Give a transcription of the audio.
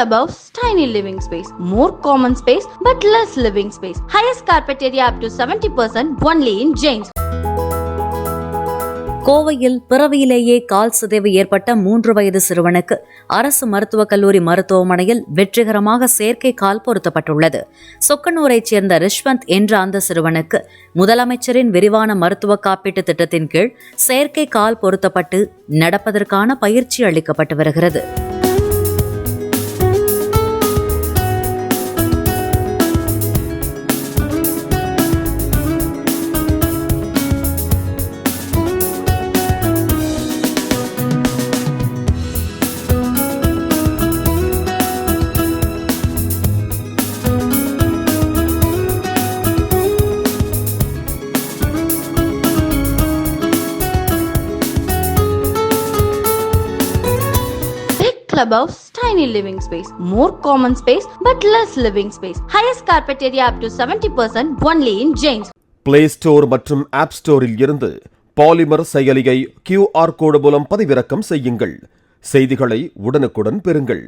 clubhouse, tiny living space, more common space but less living space. Highest carpet area up to 70% only in James. கோவையில் பிறவியிலேயே கால் சிதைவு ஏற்பட்ட 3 வயது சிறுவனுக்கு அரசு மருத்துவக் கல்லூரி மருத்துவமனையில் வெற்றிகரமாக செயற்கை கால் பொருத்தப்பட்டுள்ளது. சொக்கனூரைச் சேர்ந்த ரிஷ்வந்த் என்ற அந்த சிறுவனுக்கு முதலமைச்சரின் விரிவான மருத்துவ காப்பீட்டு திட்டத்தின் கீழ் செயற்கை கால் பொருத்தப்பட்டு நடப்பதற்கான பயிற்சி அளிக்கப்பட்டு வருகிறது. Clubhouse, tiny living space, more common space but less living space. Highest carpet area up to 70% only in James. Play Store மற்றும் App Storeல் இருந்து பாலிமர் செயலியை QR கோடு மூலம் பதிவிறக்கம் செய்யுங்கள். செய்திகளை உடனுக்குடன் பெறுங்கள்.